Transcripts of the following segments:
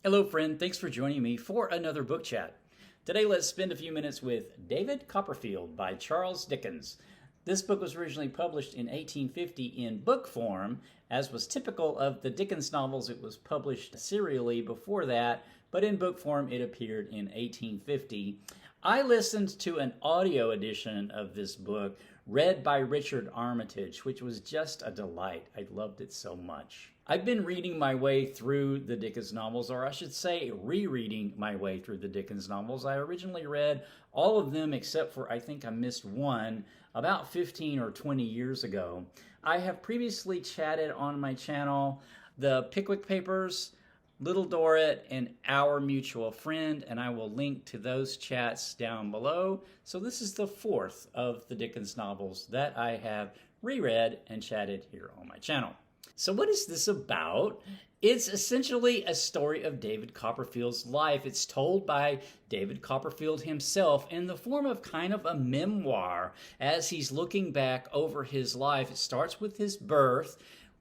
Hello, friend. Thanks for joining me for another book chat. Today, let's spend a few minutes with David Copperfield by Charles Dickens. This book was originally published in 1850 in book form. As was typical of the Dickens novels, it was published serially before that, but in book form it appeared in 1850. I listened to an audio edition of this book read by Richard Armitage, which was just a delight. I loved it so much. I've been reading my way through the Dickens novels, or I should say rereading my way through the Dickens novels. I originally read all of them except for, I think I missed one, about 15 or 20 years ago. I have previously chatted on my channel the Pickwick Papers, Little Dorrit, and Our Mutual Friend, and I will link to those chats down below. So this is the fourth of the Dickens novels that I have reread and chatted here on my channel. So what is this about? It's essentially a story of David Copperfield's life. It's told by David Copperfield himself in the form of kind of a memoir as he's looking back over his life. It starts with his birth,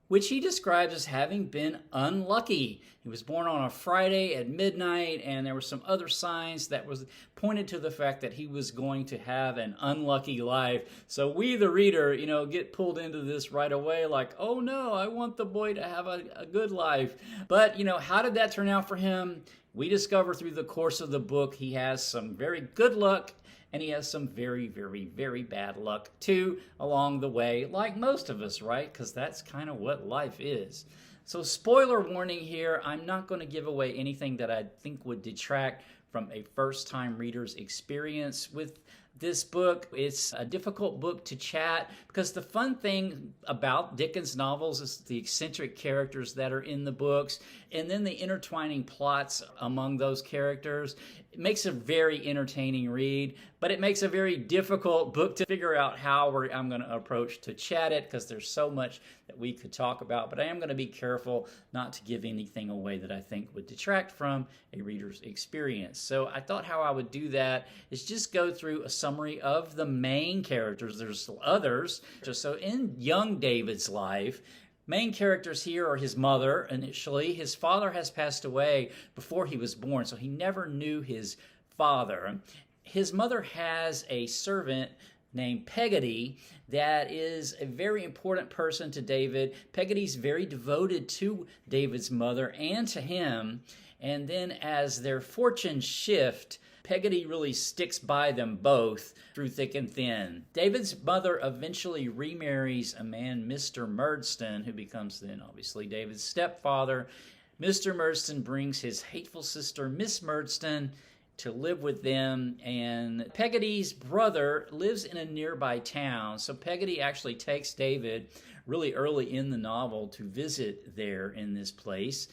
which he describes as having been unlucky. He was born on a Friday at midnight, and there were some other signs that was pointed to the fact that he was going to have an unlucky life. So we, the reader, get pulled into this right away like, oh no, I want the boy to have a good life. But, how did that turn out for him? We discover through the course of the book he has some very good luck, and he has some very, very, very bad luck too along the way, like most of us, right? Because that's kind of what life is. So spoiler warning here, I'm not going to give away anything that I think would detract from a first-time reader's experience with this book. It's a difficult book to chat because the fun thing about Dickens novels is the eccentric characters that are in the books and then the intertwining plots among those characters. It makes a very entertaining read, but it makes a very difficult book to figure out how I'm going to approach to chat it because there's so much that we could talk about. But I am going to be careful not to give anything away that I think would detract from a reader's experience. So I thought how I would do that is just go through a summary of the main characters. There's others. So in young David's life, main characters here are his mother initially. His father has passed away before he was born, so he never knew his father. His mother has a servant named Peggotty that is a very important person to David. Peggotty's very devoted to David's mother and to him. And then as their fortunes shift, Peggotty really sticks by them both through thick and thin. David's mother eventually remarries a man, Mr. Murdstone, who becomes then obviously David's stepfather. Mr. Murdstone brings his hateful sister, Miss Murdstone, to live with them, and Peggotty's brother lives in a nearby town. So Peggotty actually takes David really early in the novel to visit there in this place,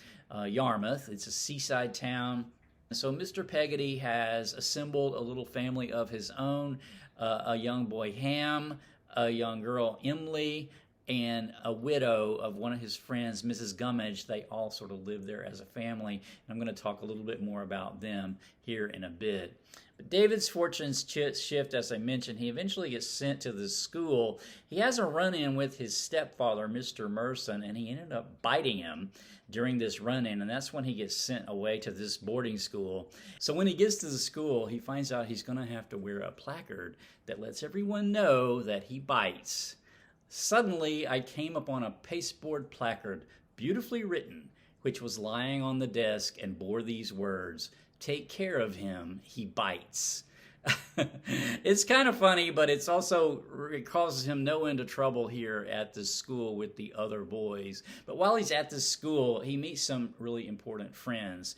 Yarmouth. It's a seaside town. So Mr. Peggotty has assembled a little family of his own, a young boy Ham, a young girl Emily, and a widow of one of his friends, Mrs. Gummidge. They all sort of live there as a family, and I'm going to talk a little bit more about them here in a bit. But David's fortunes shift, as I mentioned. He eventually gets sent to the school. He has a run-in with his stepfather, Mr. Murdstone, and he ended up biting him during this run-in, and that's when he gets sent away to this boarding school. So when he gets to the school, he finds out he's going to have to wear a placard that lets everyone know that he bites. Suddenly, I came upon a pasteboard placard, beautifully written, which was lying on the desk and bore these words, "Take care of him, he bites." It's kind of funny, but it causes him no end of trouble here at this school with the other boys. But while he's at this school, he meets some really important friends.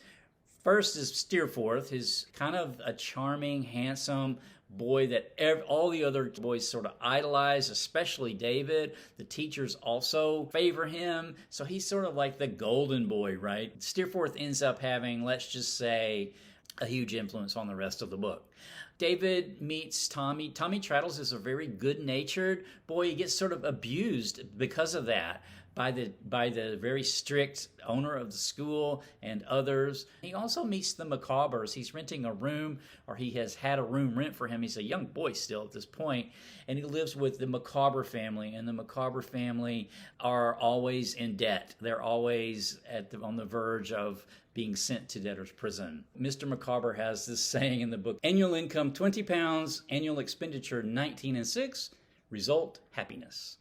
First is Steerforth, his kind of a charming, handsome boy that all the other boys sort of idolize, especially David. The teachers also favor him, so he's sort of like the golden boy, right? Steerforth ends up having, let's just say, a huge influence on the rest of the book. David meets Tommy. Tommy Traddles is a very good-natured boy. He gets sort of abused because of that by the very strict owner of the school and others. He also meets the Macaubers. He's renting a room, or he has had a room rent for him. He's a young boy still at this point, and he lives with the Macauber family. And the Macauber family are always in debt. They're always on the verge of being sent to debtor's prison. Mr. Macauber has this saying in the book: annual income £20, annual expenditure 19 and 6, result happiness.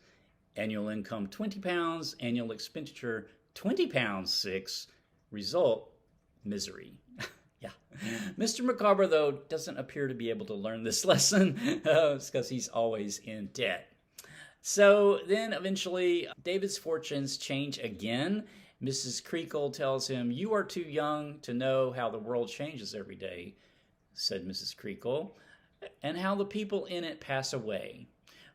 Annual income £20, annual expenditure £20 6, result misery. Yeah. Mr. Macauber, though, doesn't appear to be able to learn this lesson because he's always in debt. So then eventually David's fortunes change again. Mrs. Creakle tells him, "You are too young to know how the world changes every day," said Mrs. Creakle, "and how the people in it pass away.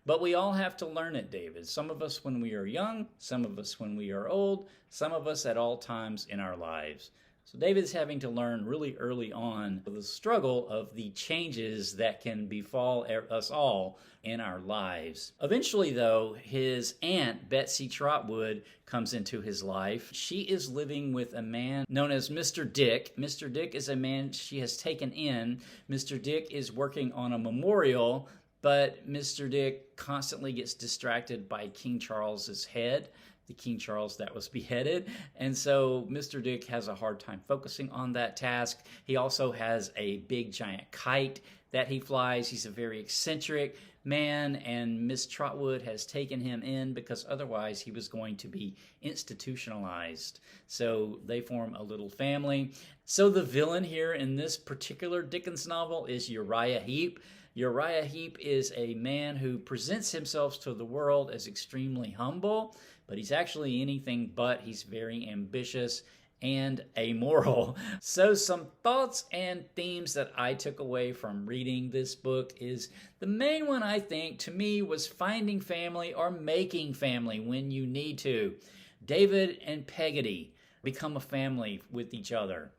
But we all have to learn it, David. Some of us when we are young, some of us when we are old, some of us at all times in our lives." So David's having to learn really early on the struggle of the changes that can befall us all in our lives. Eventually, though, his aunt, Betsy Trotwood, comes into his life. She is living with a man known as Mr. Dick. Mr. Dick is a man she has taken in. Mr. Dick is working on a memorial, but Mr. Dick constantly gets distracted by King Charles's head, the King Charles that was beheaded. And so Mr. Dick has a hard time focusing on that task. He also has a big giant kite that he flies. He's a very eccentric man, and Miss Trotwood has taken him in because otherwise he was going to be institutionalized. So they form a little family. So the villain here in this particular Dickens novel is Uriah Heep. Uriah Heep is a man who presents himself to the world as extremely humble, but he's actually anything but. He's very ambitious and amoral. So some thoughts and themes that I took away from reading this book is the main one, I think, to me, was finding family or making family when you need to. David and Peggotty become a family with each other.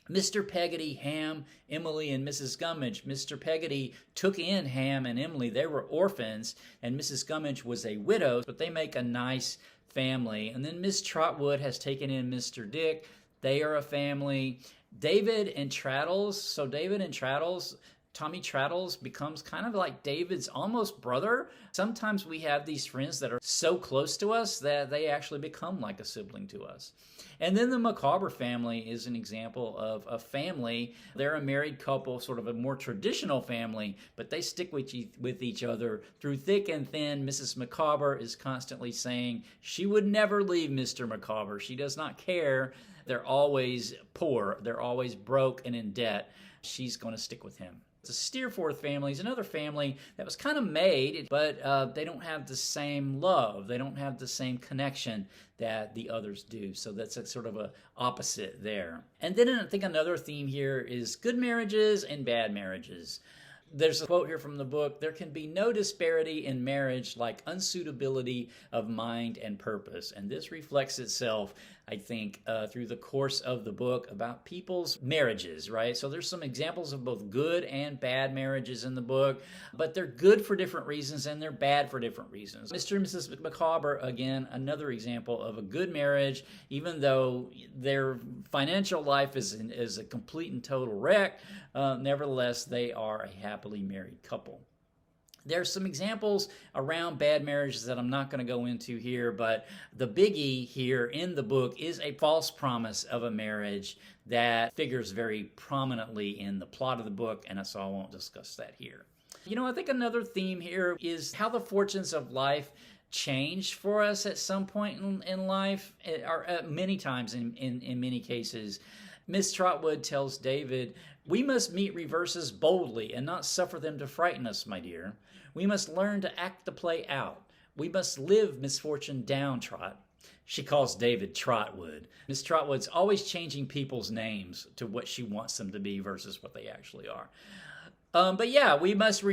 Mr. Peggotty, Ham, Emily, and Mrs. Gummidge. Mr. Peggotty took in Ham and Emily. They were orphans, and Mrs. Gummidge was a widow, but they make a nice family. And then Miss Trotwood has taken in Mr. Dick. They are a family. David and Traddles. So David and Traddles, Tommy Traddles becomes kind of like David's almost brother. Sometimes we have these friends that are so close to us that they actually become like a sibling to us. And then the Macauber family is an example of a family. They're a married couple, sort of a more traditional family, but they stick with each other through thick and thin. Mrs. Macauber is constantly saying she would never leave Mr. Macauber. She does not care. They're always poor. They're always broke and in debt. She's going to stick with him. The Steerforth family is another family that was kind of made, but they don't have the same love. They don't have the same connection that the others do. So that's a sort of a opposite there. And then I think another theme here is good marriages and bad marriages. There's a quote here from the book: "There can be no disparity in marriage like unsuitability of mind and purpose." And this reflects itself, I think, through the course of the book about people's marriages, right? So there's some examples of both good and bad marriages in the book, but they're good for different reasons and they're bad for different reasons. Mr. and Mrs. Macauber, again, another example of a good marriage, even though their financial life is a complete and total wreck. Nevertheless, they are a happily married couple. There's some examples around bad marriages that I'm not going to go into here, but the biggie here in the book is a false promise of a marriage that figures very prominently in the plot of the book, and so I won't discuss that here. You know, I think another theme here is how the fortunes of life changed for us at some point in life, or many times in many cases. Miss Trotwood tells David, "We must meet reverses boldly and not suffer them to frighten us, my dear. We must learn to act the play out. We must live misfortune down, Trot." She calls David Trotwood. Miss Trotwood's always changing people's names to what she wants them to be versus what they actually are. But yeah, we must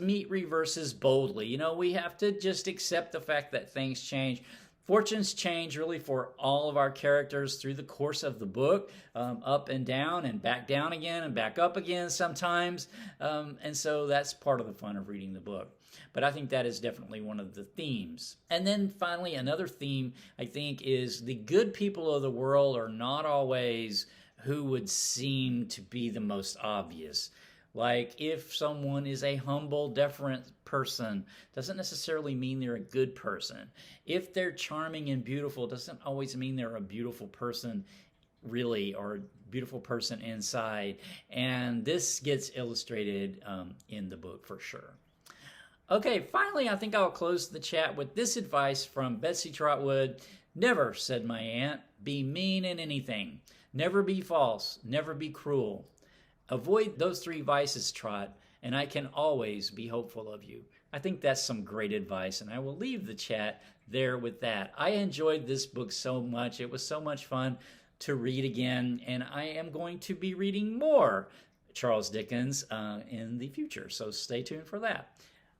meet reverses boldly. You know, we have to just accept the fact that things change. Fortunes change really for all of our characters through the course of the book, up and down and back down again and back up again sometimes. And so that's part of the fun of reading the book. But I think that is definitely one of the themes. And then finally, another theme, I think, is the good people of the world are not always who would seem to be the most obvious. Like, if someone is a humble, deferent person, doesn't necessarily mean they're a good person. If they're charming and beautiful, doesn't always mean they're a beautiful person, really, or a beautiful person inside. And this gets illustrated in the book for sure. Okay, finally, I think I'll close the chat with this advice from Betsy Trotwood. Never, said my aunt, be mean in anything. Never be false. Never be cruel. Avoid those 3 vices, Trot, and I can always be hopeful of you. I think that's some great advice, and I will leave the chat there with that. I enjoyed this book so much. It was so much fun to read again, and I am going to be reading more Charles Dickens in the future, so stay tuned for that.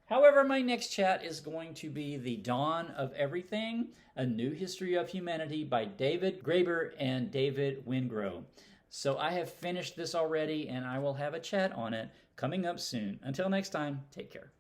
However, my next chat is going to be The Dawn of Everything, A New History of Humanity by David Graeber and David Wengrow. So I have finished this already, and I will have a chat on it coming up soon. Until next time, take care.